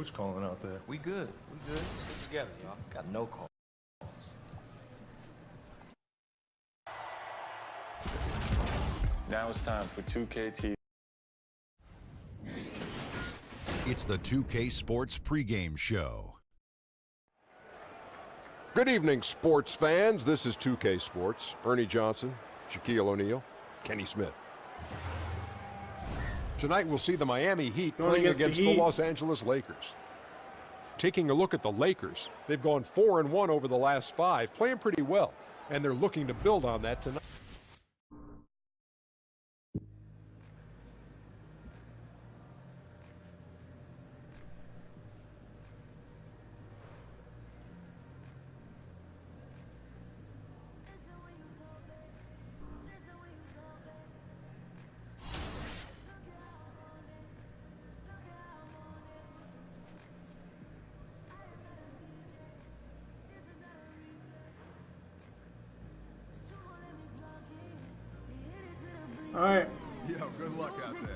coach calling out there. We good. We good. Stick together, y'all. Got no call. Now it's time for 2K TV. It's the 2K Sports pregame show. Good evening, sports fans. This is 2K Sports. Ernie Johnson, Shaquille O'Neal, Kenny Smith. Tonight we'll see the Miami Heat playing against the Los Angeles Lakers. Taking a look at the Lakers, they've gone 4-1 over the last 5, playing pretty well, and they're looking to build on that tonight. All right. Yeah, good luck out there.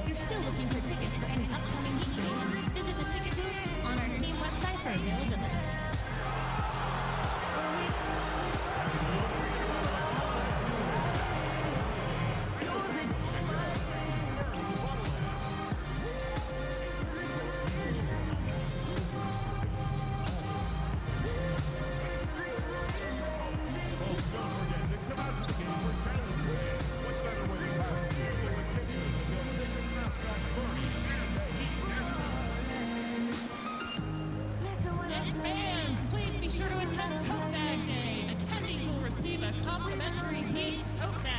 If you're still looking for tickets for any upcoming Heat games, visit the ticket booth on our team website for availability. Fans, please be sure to attend Tote Bag Day. Attendees will receive a complimentary Heat tote bag.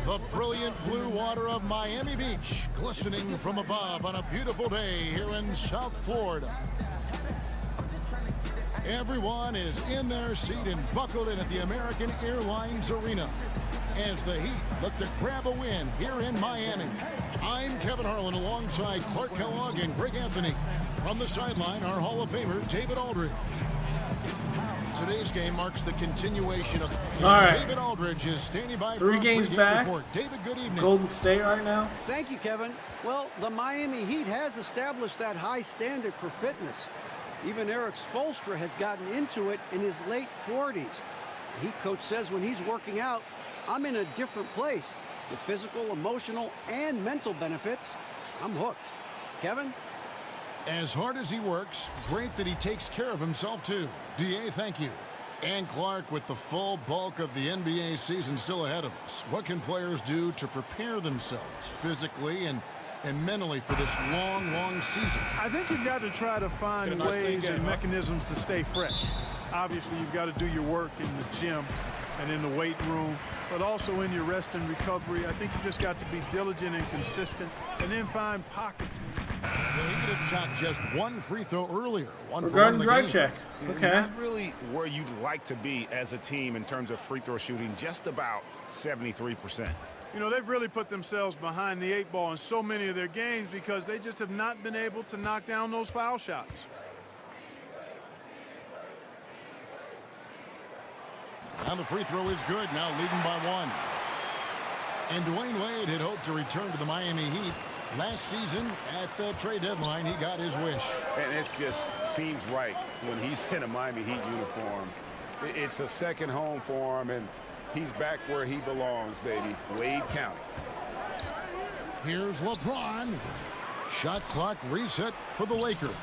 The brilliant blue water of Miami Beach, glistening from above on a beautiful day here in South Florida. Everyone is in their seat and buckled in at the American Airlines Arena as the Heat look to grab a win here in Miami. I'm Kevin Harlan alongside Clark Kellogg and Greg Anthony. From the sideline, our Hall of Famer, David Aldridge. Today's game marks the continuation of David Aldridge is standing by for 3 games back. Report. David, good evening. Golden State right now. Thank you, Kevin. Well, the Miami Heat has established that high standard for fitness. Even Eric Spoelstra has gotten into it in his late 40s. The Heat coach says when he's working out, I'm in a different place. With physical, emotional, and mental benefits, I'm hooked. Kevin? As hard as he works, great that he takes care of himself, too. DA, thank you. And Clark, with the full bulk of the NBA season still ahead of us, what can players do to prepare themselves physically and mentally for this long, long season? I think you've got to try to find ways and mechanisms to stay fresh. Obviously, you've got to do your work in the gym and in the weight room, but also in your rest and recovery. I think you just got to be diligent and consistent and then find pockets. So he could have shot just 1 free throw earlier. Regarding drive check. Okay. Not really where you'd like to be as a team in terms of free throw shooting, just about 73%. You know, they've really put themselves behind the 8 ball in so many of their games because they just have not been able to knock down those foul shots. Now the free throw is good, now leading by 1. And Dwayne Wade had hoped to return to the Miami Heat. Last season, at the trade deadline, he got his wish. And it just seems right when he's in a Miami Heat uniform. It's a second home for him, and he's back where he belongs, baby. Wade County. Here's LeBron. Shot clock reset for the Lakers.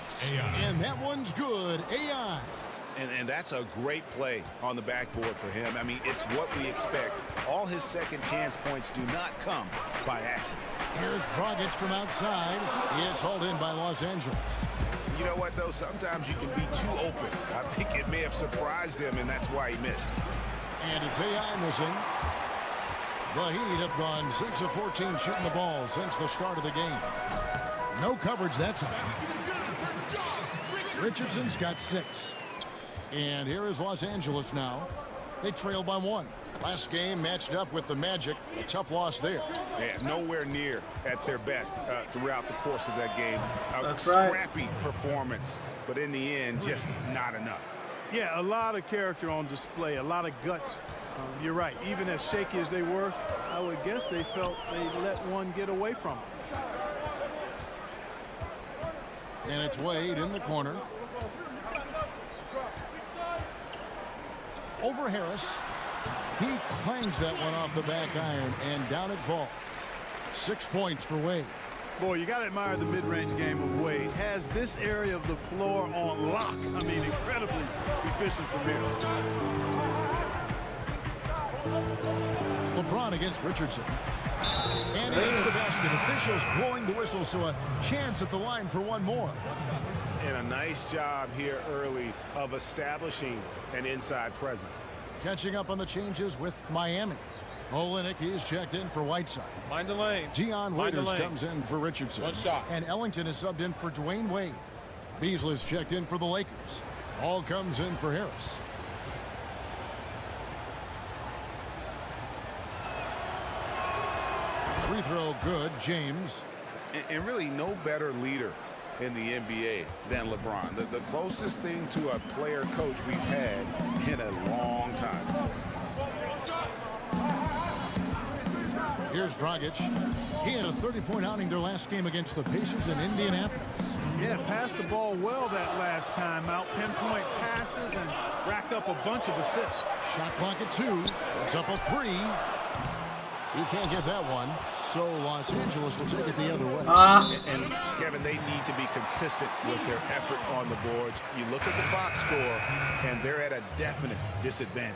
And that one's good. AI. And that's a great play on the backboard for him. I mean, it's what we expect. All his second chance points do not come by accident. Here's Dragic from outside. It's hauled in by Los Angeles. You know what, though? Sometimes you can be too open. I think it may have surprised him, and that's why he missed. And it's AI missing. The Heat have gone 6 of 14 shooting the ball since the start of the game. No coverage that time. Richardson's got 6. And here is Los Angeles now. They trail by 1. Last game matched up with the Magic. A tough loss there. Yeah, nowhere near at their best throughout the course of that game. That's right. Scrappy performance, but in the end, just not enough. Yeah, a lot of character on display, a lot of guts. You're right. Even as shaky as they were, I would guess they felt they let one get away from them. And it's Wade in the corner. Over Harris. He clangs that one off the back iron, and down it falls. 6 points for Wade. Boy, you got to admire the mid-range game of Wade. Has this area of the floor on lock. I mean, incredibly efficient from here. LeBron against Richardson. And he hits the basket. Officials blowing the whistle, so a chance at the line for one more. And a nice job here early of establishing an inside presence. Catching up on the changes with Miami. Olynyk is checked in for Whiteside. Mind the lane. Dion Waiters comes in for Richardson. One shot. And Ellington is subbed in for Dwayne Wade. Beasley's checked in for the Lakers. All comes in for Harris. Free throw good, James. And really no better leader in the NBA than LeBron. The closest thing to a player coach we've had in a long time. Here's Dragic. He had a 30-point outing their last game against the Pacers in Indianapolis. Yeah, passed the ball well that last time out. Pinpoint passes and racked up a bunch of assists. Shot clock at 2. It's up a 3. He can't get that one, so Los Angeles will take it the other way. And Kevin, they need to be consistent with their effort on the boards. You look at the box score, and they're at a definite disadvantage.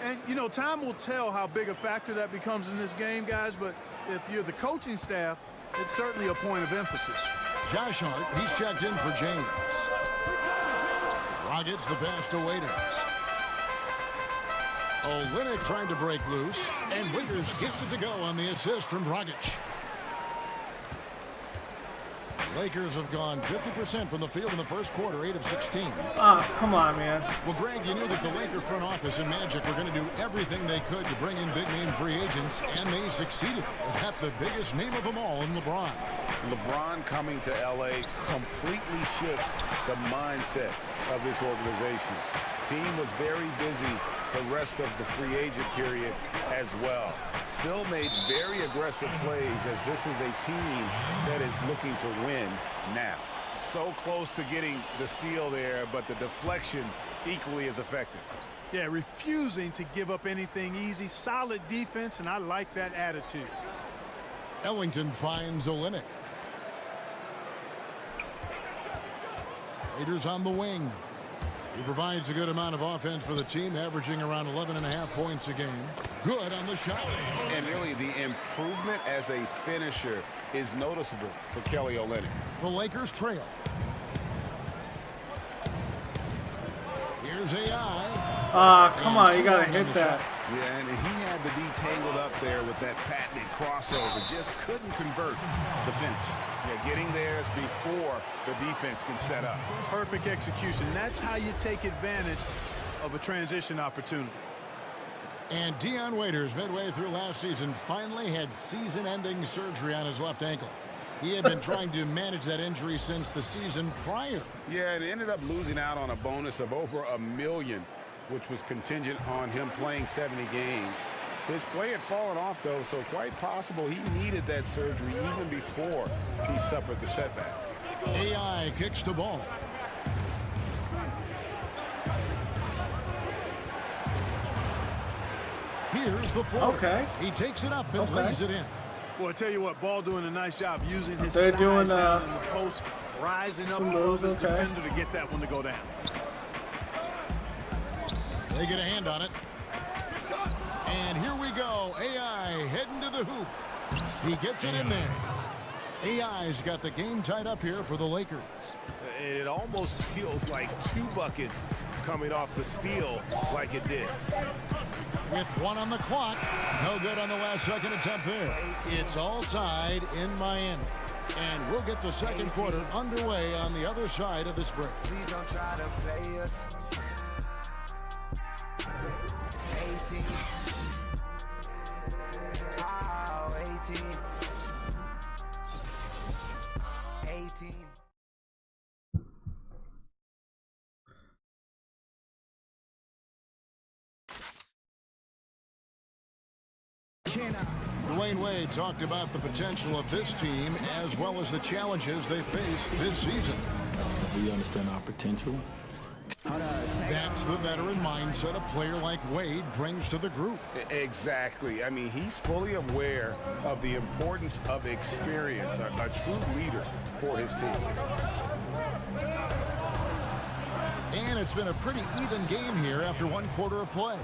And, you know, time will tell how big a factor that becomes in this game, guys, but if you're the coaching staff, it's certainly a point of emphasis. Josh Hart, he's checked in for James. Rockets the pass to Waiters. Olynyk trying to break loose, and Waiters gets it to go on the assist from Dragic. Lakers have gone 50% from the field in the first quarter, 8 of 16. Come on, man. Well, Greg, you knew that the Laker front office and Magic were going to do everything they could to bring in big-name free agents, and they succeeded. They got the biggest name of them all in LeBron. LeBron coming to L.A. completely shifts the mindset of this organization. Team was very busy the rest of the free agent period as well. Still made very aggressive plays as this is a team that is looking to win now. So close to getting the steal there, but the deflection equally as effective. Yeah, refusing to give up anything easy. Solid defense, and I like that attitude. Ellington finds Olynyk. Raiders on the wing. He provides a good amount of offense for the team, averaging around 11.5 points a game. Good on the shot. And really, the improvement as a finisher is noticeable for Kelly Olynyk. The Lakers trail. Here's AI. Come on, you gotta hit that. Yeah, and he had to be tangled up there with that patented crossover. Just couldn't convert the finish. Yeah, getting there is before the defense can set up. Perfect execution. That's how you take advantage of a transition opportunity. And Dion Waiters, midway through last season, finally had season-ending surgery on his left ankle. He had been trying to manage that injury since the season prior. Yeah, and ended up losing out on a bonus of over $1 million, which was contingent on him playing 70 games. His play had fallen off, though, so quite possible he needed that surgery even before he suffered the setback. AI kicks the ball. Here's the floor. Okay. He takes it up and lays it in. Well, I tell you what, Ball doing a nice job using his They're size doing, down in the post, rising up above his okay. defender to get that one to go down. They get a hand on it. And here we go. AI heading to the hoop. He gets it in there. AI's got the game tied up here for the Lakers. It almost feels like 2 buckets coming off the steal like it did. With 1 on the clock. No good on the last second attempt there. It's all tied in Miami. And we'll get the second quarter underway on the other side of this break. Please don't try to play us. Dwayne Wade talked about the potential of this team as well as the challenges they face this season. We understand our potential. That's the veteran mindset a player like Wade brings to the group. Exactly. I mean, he's fully aware of the importance of experience, a true leader for his team. And it's been a pretty even game here after 1 quarter of play.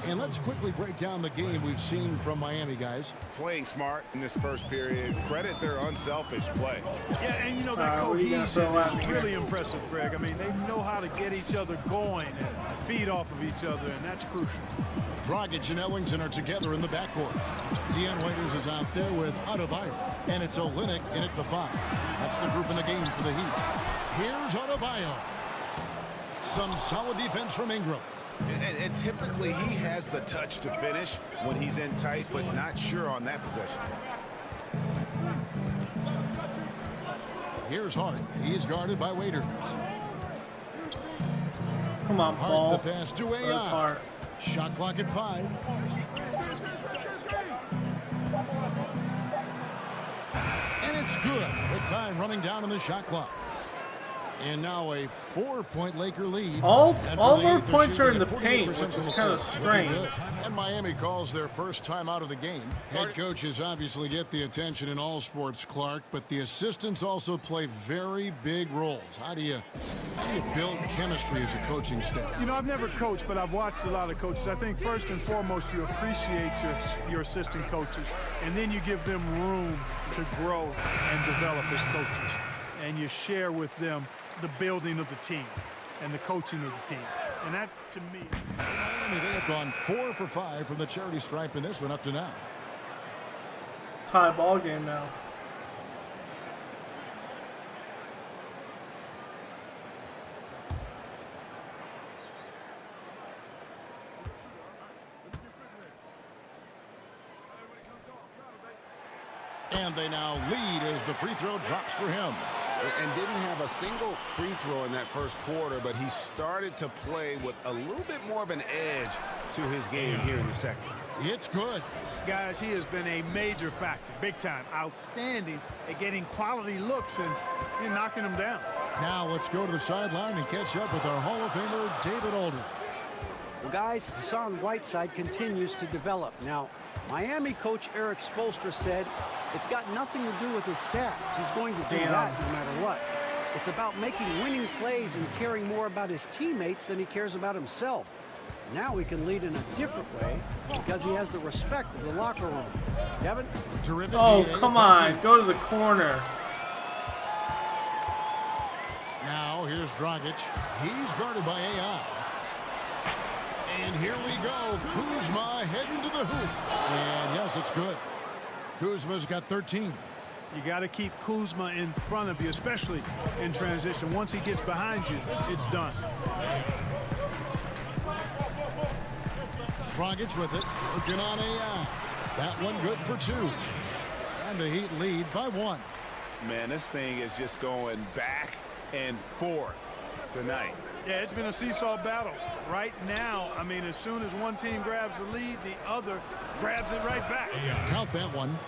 And let's quickly break down the game we've seen from Miami, guys. Playing smart in this first period. Credit their unselfish play. Yeah, and you know, that cohesion is really impressive, Greg. I mean, they know how to get each other going and feed off of each other, and that's crucial. Dragic and Ellington are together in the backcourt. Dion Waiters is out there with Adebayo, and it's Olynyk in at the 5. That's the group in the game for the Heat. Here's Adebayo. Some solid defense from Ingram. And typically he has the touch to finish when he's in tight, but not sure on that possession. Here's Hart. He's guarded by Waiters. Come on, Paul. Hart the pass to AI. That's Hart. Shot clock at 5. And it's good with time running down on the shot clock. And now a 4-point Laker lead. All their points are in the paint, which is kind of strange. And Miami calls their first time out of the game. Head coaches obviously get the attention in all sports, Clark, but the assistants also play very big roles. How do you build chemistry as a coaching staff? You know, I've never coached, but I've watched a lot of coaches. I think first and foremost, you appreciate your assistant coaches, and then you give them room to grow and develop as coaches. And you share with them the building of the team and the coaching of the team. And that, to me... Miami, they have gone 4 for 5 from the charity stripe in this one up to now. Tie ball game now. And they now lead as the free throw drops for him. And didn't have a single free throw in that first quarter, but he started to play with a little bit more of an edge to his game here in the second. It's good. Guys, he has been a major factor, big time, outstanding at getting quality looks and knocking them down. Now let's go to the sideline and catch up with our Hall of Famer, David Aldridge. Well, guys, Hassan Whiteside continues to develop. Now, Miami coach Eric Spoelstra said it's got nothing to do with his stats. He's going to do that no matter what. It's about making winning plays and caring more about his teammates than he cares about himself. Now he can lead in a different way because he has the respect of the locker room. Kevin? Terrific. Oh, come on. Go to the corner. Now here's Dragic. He's guarded by AI. And here we go. Kuzma heading to the hoop. And yes, it's good. Kuzma's got 13. You got to keep Kuzma in front of you, especially in transition. Once he gets behind you, it's done. Dragic with it. Looking on AI. That one good for 2. And the Heat lead by 1. Man, this thing is just going back and forth tonight. Yeah, it's been a seesaw battle. Right now, I mean, as soon as one team grabs the lead, the other grabs it right back. Count that one.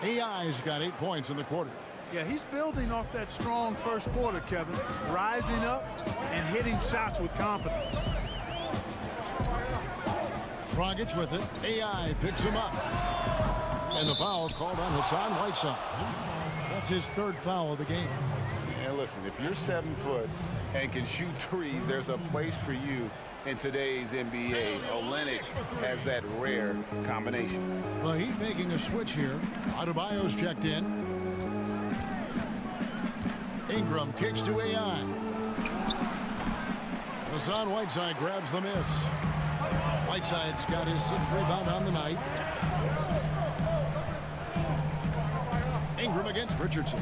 AI's got 8 points in the quarter. Yeah, he's building off that strong first quarter, Kevin. Rising up and hitting shots with confidence. Dragic with it. AI picks him up. And the foul called on Hassan Whiteside. That's his 3rd foul of the game. And listen, if you're 7 foot and can shoot threes, there's a place for you in today's NBA. Olynyk has that rare combination. The Heat making a switch here. Adebayo's checked in. Ingram kicks to AI. Hassan Whiteside grabs the miss. Whiteside's got his 6th rebound on the night. Ingram against Richardson.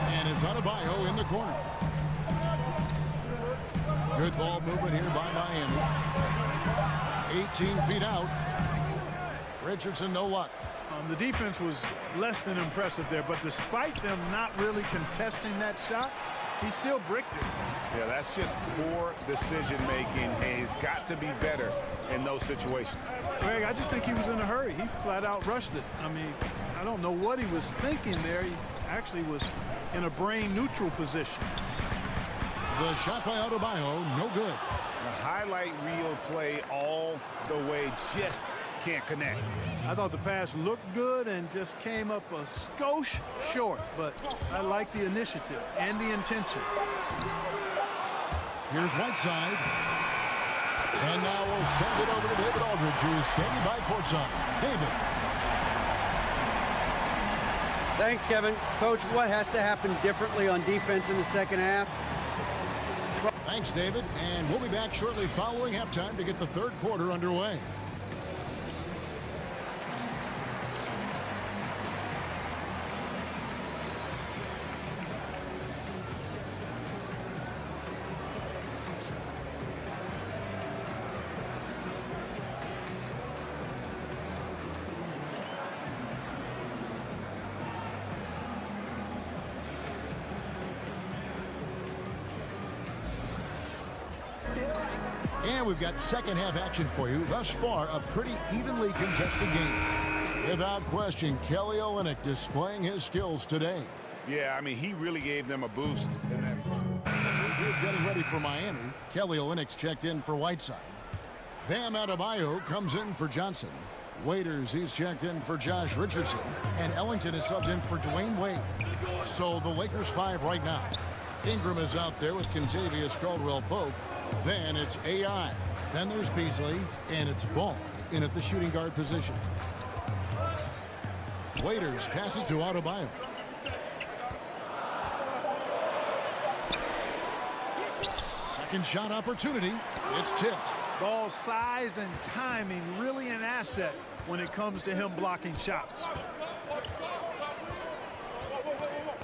And it's Adebayo in the corner. Good ball movement here by Miami. 18 feet out. Richardson, no luck. The defense was less than impressive there, but despite them not really contesting that shot, he still bricked it. Yeah, that's just poor decision-making, and he's got to be better in those situations. Greg, I just think he was in a hurry. He flat out rushed it. I mean, I don't know what he was thinking there. He actually was in a brain-neutral position. The shot by Adebayo, no good. A highlight reel play all the way, just can't connect. I thought the pass looked good and just came up a skosh short, but I like the initiative and the intention. Here's Whiteside. And now we'll send it over to David Aldridge, who is standing by courtside. David. Thanks, Kevin. Coach, what has to happen differently on defense in the second half? Thanks, David. And we'll be back shortly following halftime to get the third quarter underway. And we've got second half action for you. Thus far, a pretty evenly contested game. Without question, Kelly Olynyk displaying his skills today. Yeah, I mean, he really gave them a boost in that. We're getting ready for Miami. Kelly Olynyk's checked in for Whiteside. Bam Adebayo comes in for Johnson. Waiters, he's checked in for Josh Richardson. And Ellington is subbed in for Dwayne Wade. So the Lakers 5 right now. Ingram is out there with Kentavious Caldwell-Pope. Then it's AI. Then there's Beasley. And it's Ball in at the shooting guard position. Waiters passes to Adebayo. Second shot opportunity. It's tipped. Ball size and timing really an asset when it comes to him blocking shots.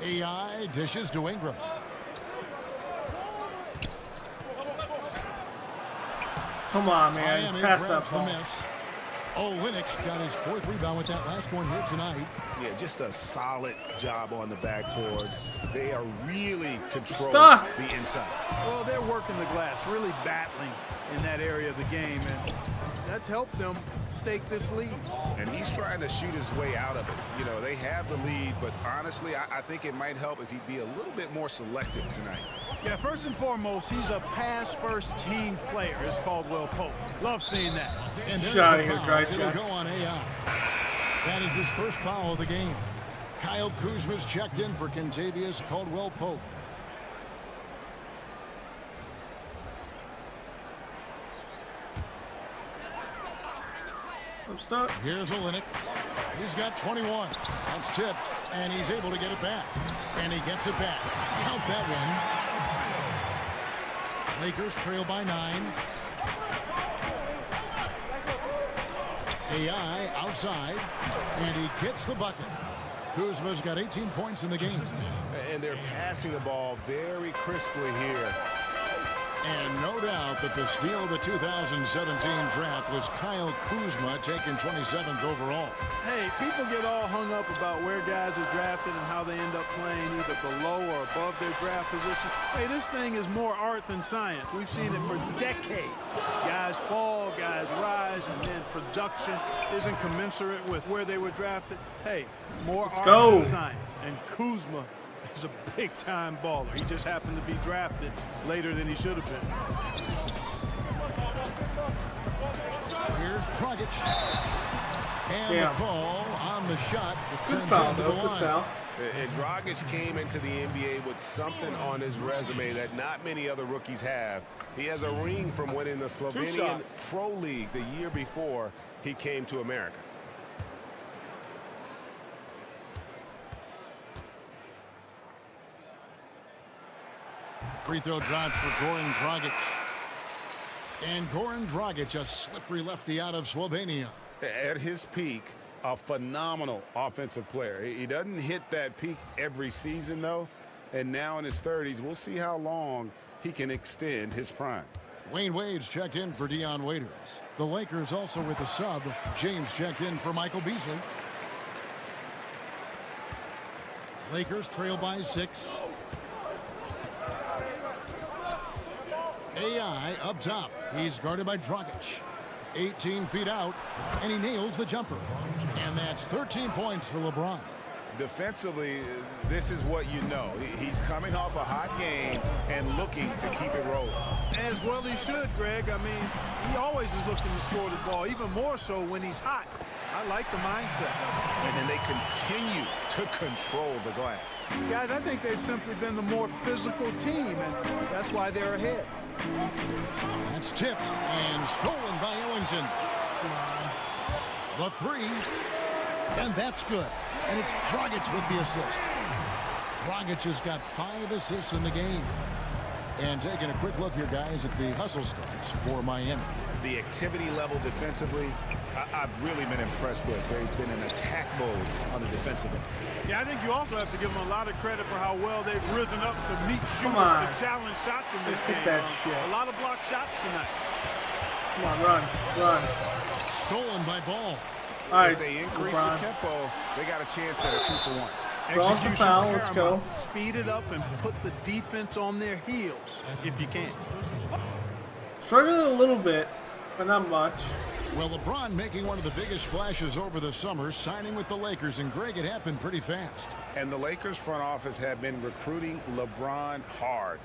AI dishes to Ingram. Come on, man. Miami Pass grabs that ball. the miss. Olynyk's got his fourth rebound with that last one here tonight. Yeah, just a solid job on the backboard. They are really controlling Stuck. the inside. Well, they're working the glass, really battling in that area of the game, and that's helped them stake this lead. And he's trying to shoot his way out of it. You know, they have the lead, but honestly, I think it might help if he'd be a little bit more selective tonight. Yeah, first and foremost, he's a pass-first team player, is Caldwell-Pope. Love seeing that. And there's Shot the here, foul. dry It'll shot. go on AI. That is his first foul of the game. Kyle Kuzma's checked in for Kentavious Caldwell-Pope. I'm stuck. Here's Olynyk. He's got 21. That's tipped, and he's able to get it back. And he gets it back. Count that one. Lakers trail by 9. AI outside, and he gets the bucket. Kuzma's got 18 points in the game. And they're passing the ball very crisply here. And no doubt that the steal of the 2017 draft was Kyle Kuzma, taken 27th overall. Hey, people get all hung up about where guys are drafted and how they end up playing either below or above their draft position. Hey, this thing is more art than science. We've seen it for decades. Guys fall, guys rise, and then production isn't commensurate with where they were drafted. Hey, more art than science. And Kuzma is a big-time baller. He just happened to be drafted later than he should have been. Here's Dragic. And the call on the shot that Good sends foul, him to though. the Good line. foul. And Dragic came into the NBA with something on his resume that not many other rookies have. He has a ring from winning the Slovenian Pro League the year before he came to America. Free throw drops for Goran Dragic. And Goran Dragic, a slippery lefty out of Slovenia. At his peak, a phenomenal offensive player. He doesn't hit that peak every season, though. And now in his 30s, we'll see how long he can extend his prime. Wayne Wade's checked in for Dion Waiters. The Lakers also with a sub. James checked in for Michael Beasley. Lakers trail by 6. AI up top. He's guarded by Dragic. 18 feet out, and he nails the jumper. And that's 13 points for LeBron. Defensively, this is what you know. He's coming off a hot game and looking to keep it rolling. As well he should, Greg. I mean, he always is looking to score the ball, even more so when he's hot. I like the mindset. And then they continue to control the glass. Guys, I think they've simply been the more physical team, and that's why they're ahead. That's tipped and stolen by Ellington. The three, and that's good. And it's Dragic with the assist. Dragic has got 5 assists in the game. And taking a quick look here, guys, at the hustle stats for Miami. The activity level defensively, I've really been impressed with. They've been in attack mode on the defensive end. Yeah, I think you also have to give them a lot of credit for how well they've risen up to meet shooters to challenge shots in this game. A lot of block shots tonight. Come on, run. Stolen by Ball. All right, if they increase the tempo, they got a chance at a 2-for-1. Execution foul, let's go. Speed it up and put the defense on their heels if you can. Struggling a little bit, but not much. Well, LeBron making one of the biggest splashes over the summer, signing with the Lakers, and Greg, it happened pretty fast. And the Lakers front office have been recruiting LeBron hard.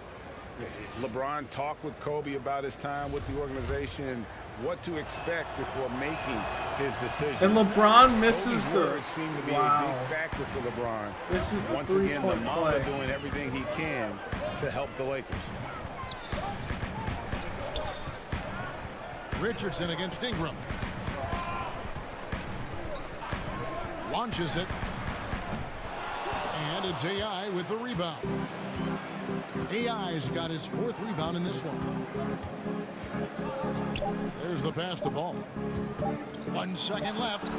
LeBron talked with Kobe about his time with the organization and what to expect before making his decision. And LeBron misses Kobe's the words seem to be a big factor for LeBron. This is the Once again, the three-point Mamba play. doing everything he can to help the Lakers. Richardson against Ingram. Launches it. And it's AI with the rebound. AI's got his 4th rebound in this one. There's the pass to Ball. 1 second left.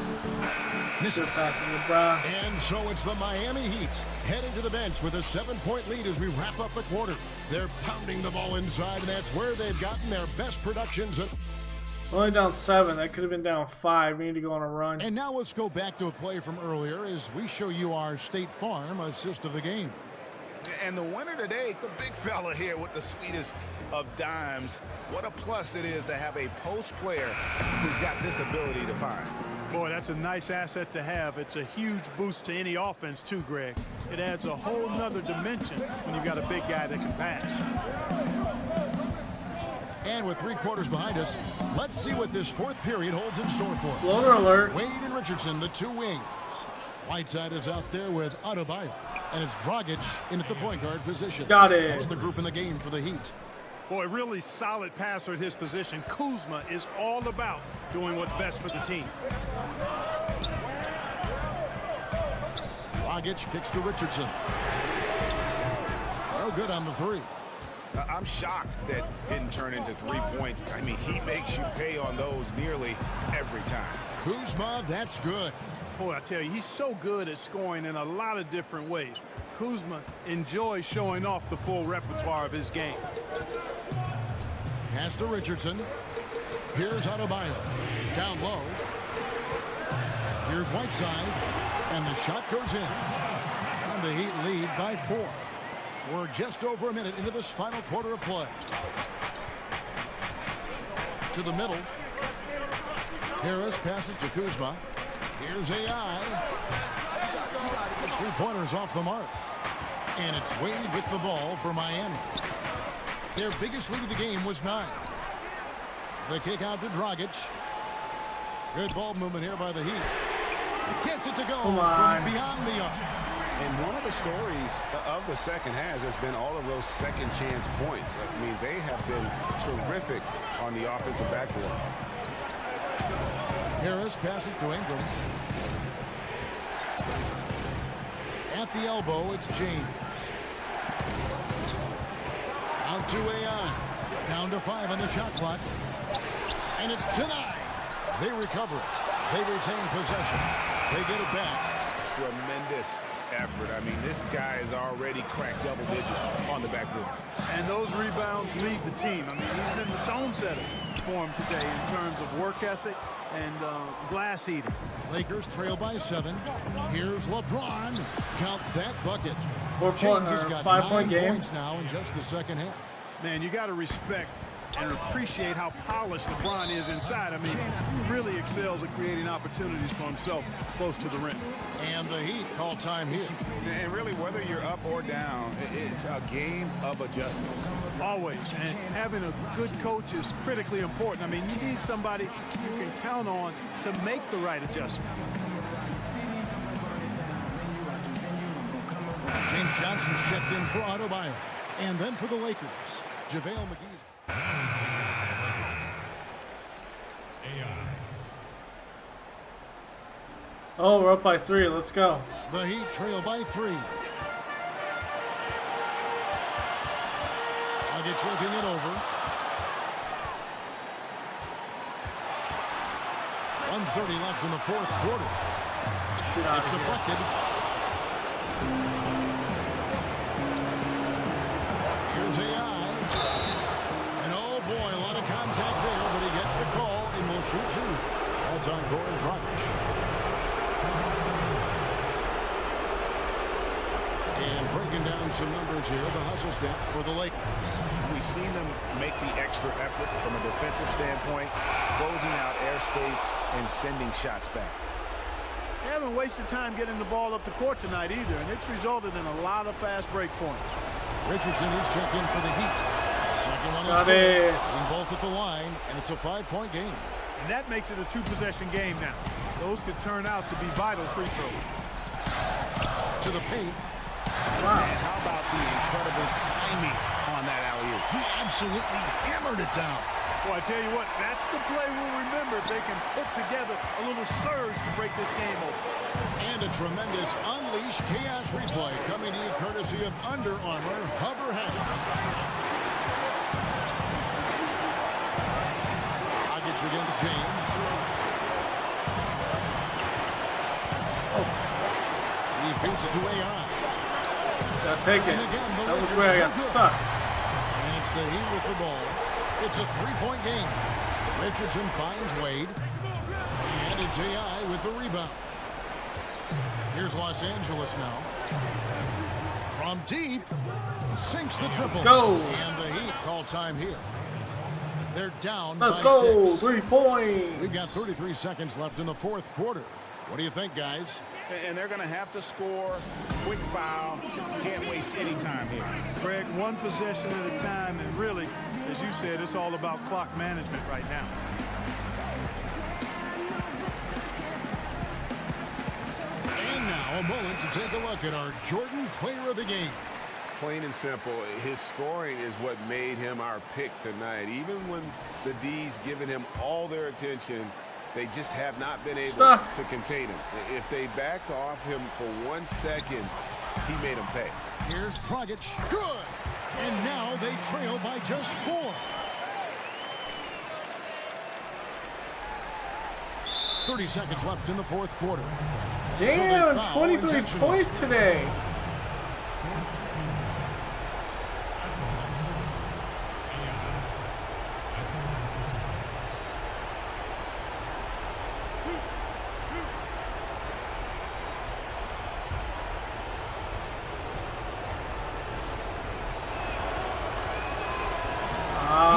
Misses. And so it's the Miami Heat heading to the bench with a 7-point lead as we wrap up the quarter. They're pounding the ball inside, and that's where they've gotten their best productions. Only down 7. That could have been down 5. We need to go on a run. And now let's go back to a play from earlier as we show you our State Farm assist of the game. And the winner today, the big fella here with the sweetest of dimes. What a plus it is to have a post player who's got this ability to find. Boy, that's a nice asset to have. It's a huge boost to any offense, too, Greg. It adds a whole nother dimension when you've got a big guy that can pass. And with 3 quarters behind us, let's see what this 4th period holds in store for us. Floater alert. Wade and Richardson, the 2 wings. Whiteside is out there with Adebayo. And it's Dragic in at the point guard position. Got it. That's the group in the game for the Heat. Boy, really solid passer at his position. Kuzma is all about doing what's best for the team. Dragic kicks to Richardson. No good on the 3. I'm shocked that didn't turn into 3 points. I mean, he makes you pay on those nearly every time. Kuzma, that's good. Boy, I tell you, he's so good at scoring in a lot of different ways. Kuzma enjoys showing off the full repertoire of his game. Pass to Richardson. Here's Adebayo. Down low. Here's Whiteside. And the shot goes in. And the Heat lead by 4. We're just over a minute into this final quarter of play. To the middle. Harris passes to Kuzma. Here's AI. His 3-pointer's off the mark. And it's Wade with the ball for Miami. Their biggest lead of the game was 9. The kick out to Dragic. Good ball movement here by the Heat. Gets it to go from beyond the arc. And one of the stories of the second half has been all of those second chance points. I mean, they have been terrific on the offensive backboard. Harris passes to Ingram. At the elbow, it's James. Out to AI. Down to 5 on the shot clock. And it's denied. They recover it. They retain possession. They get it back. Tremendous effort. I mean, this guy has already cracked double digits on the backboard. And those rebounds lead the team. I mean, he's been the tone setter for him today in terms of work ethic and glass eating. Lakers trail by 7. Here's LeBron. Count that bucket. 4-point James has got 5-point 9 game. points now in just the second half. Man, you got to respect and appreciate how polished LeBron is inside. I mean, he really excels at creating opportunities for himself close to the rim. And the Heat call time here. And really, whether you're up or down, it's a game of adjustments. Always. And having a good coach is critically important. I mean, you need somebody you can count on to make the right adjustment. James Johnson checked in for Adebayo. And then for the Lakers, JaVale McGee. Oh, we're up by 3. Let's go. The Heat trail by 3. Dragic looking it over. 1:30 left in the fourth quarter. It's deflected. Here's AI. And oh boy, a lot of contact there, but he gets the call and will shoot 2. That's on Goran Dragic. And breaking down some numbers here, the hustle stats for the Lakers. We've seen them make the extra effort from a defensive standpoint, closing out airspace and sending shots back. They haven't wasted time getting the ball up the court tonight either, and it's resulted in a lot of fast break points. Richardson is checked in for the Heat. Second one is good. And both at the line, and it's a 5-point game. And that makes it a 2-possession game now. Those could turn out to be vital free throws. To the paint. Wow. And how about the incredible timing on that alley-oop? He absolutely hammered it down. Well, I tell you what, that's the play we'll remember if they can put together a little surge to break this game open. And a tremendous Unleash Chaos replay coming to you courtesy of Under Armour Hover Habit. Dragic against James. He feeds it to AI. Gotta take it. That was where I got stuck. And it's the Heat with the ball. It's a 3-point game. Richardson finds Wade. And it's AI with the rebound. Here's Los Angeles now. From deep. Sinks the triple. Let's go. And the Heat call time here. They're down Let's by go. 6. 3 points. We've got 33 seconds left in the fourth quarter. What do you think, guys? And they're going to have to score. Quick foul. Can't waste any time here. Craig, one possession at a time, and really, as you said, it's all about clock management right now. And now a moment to take a look at our Jordan Player of the Game. Plain and simple, his scoring is what made him our pick tonight. Even when the D's giving him all their attention, they just have not been able to contain him. If they backed off him for 1 second, he made them pay. Here's Dragic. Good. And now they trail by just 4. 30 seconds left in the fourth quarter. Damn, so 23 points today.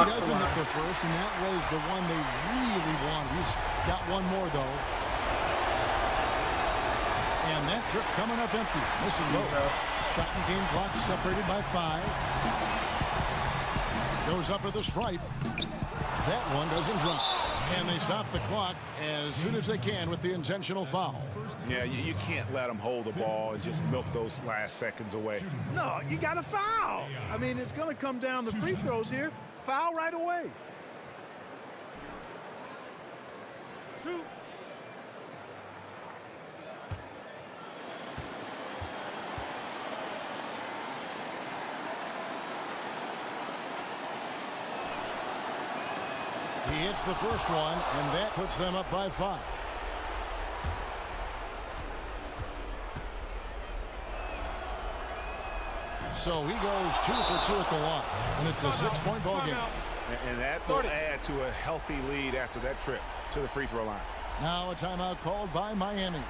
He doesn't hit the first, and that was the one they really wanted. He's got one more, though. And that trip coming up empty. Missing both. Shot and game clock separated by 5. Goes up at the stripe. That one doesn't drop. And they stop the clock as soon as they can with the intentional foul. Yeah, you can't let them hold the ball and just milk those last seconds away. No, you got to foul. I mean, it's going to come down to free throws here. Foul right away. 2. He hits the first one, and that puts them up by 5. So he goes 2 for 2 at the line, and it's a 6-point ball game. And that will add to a healthy lead after that trip to the free throw line. Now a timeout called by Miami.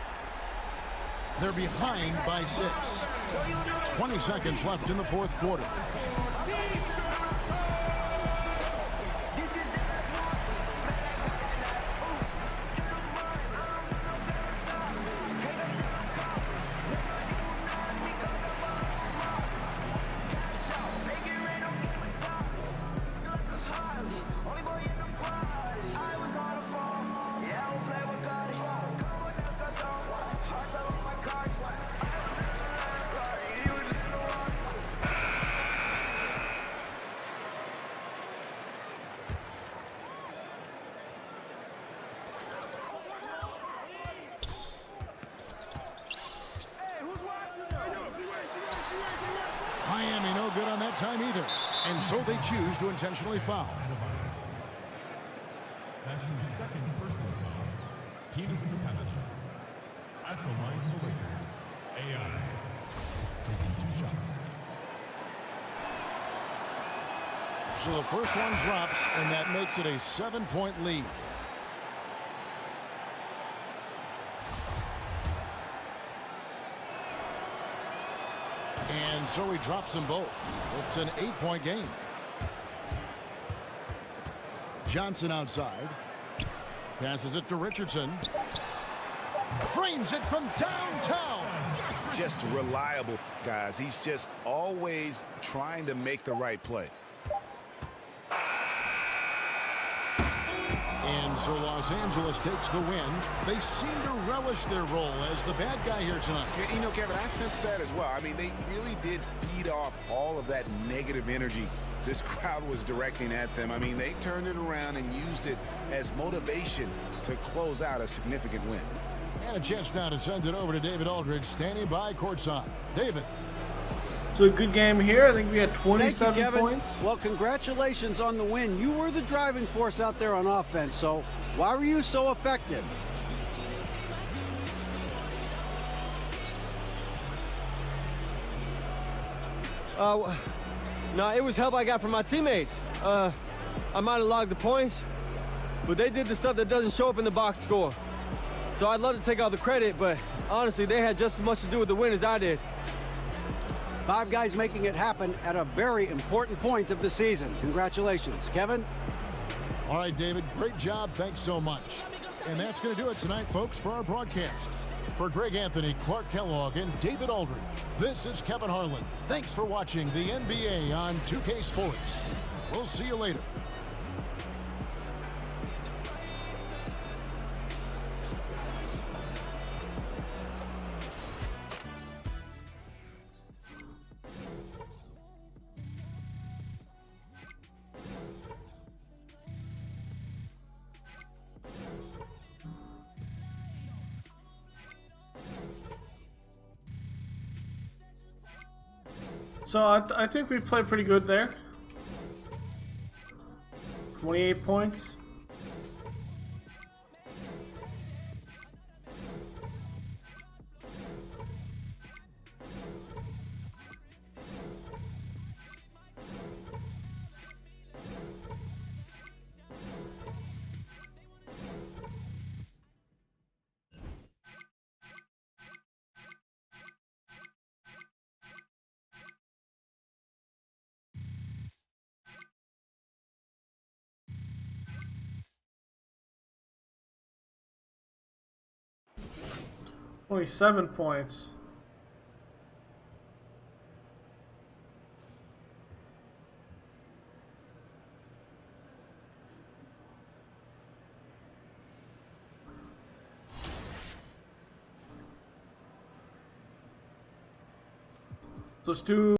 They're behind by 6. 20 seconds left in the fourth quarter. that time either. And so they choose to intentionally foul. That's his second personal foul. Team is penalty. At the line for the Lakers, AI taking 2 shots. So the first one drops, and that makes it a 7-point lead. And so he drops them both. It's an 8-point game. Johnson outside. Passes it to Richardson. Frames it from downtown. Just reliable, guys. He's just always trying to make the right play. And so Los Angeles takes the win. They seem to relish their role as the bad guy here tonight. You know, Kevin, I sense that as well. I mean, they really did feed off all of that negative energy this crowd was directing at them. I mean, they turned it around and used it as motivation to close out a significant win. And a chance now to send it over to David Aldridge, standing by courtside. David. So a good game here. I think we had 27 Thank you, Kevin. points. Well, congratulations on the win. You were the driving force out there on offense. So why were you so effective? No, it was help I got from my teammates. I might have logged the points, but they did the stuff that doesn't show up in the box score. So I'd love to take all the credit, but honestly, they had just as much to do with the win as I did. 5 guys making it happen at a very important point of the season. Congratulations. Kevin? All right, David, great job. Thanks so much. And that's going to do it tonight, folks, for our broadcast. For Greg Anthony, Clark Kellogg, and David Aldridge, this is Kevin Harlan. Thanks for watching the NBA on 2K Sports. We'll see you later. So I think we played pretty good there. 28 points. Only 7 points. So let's do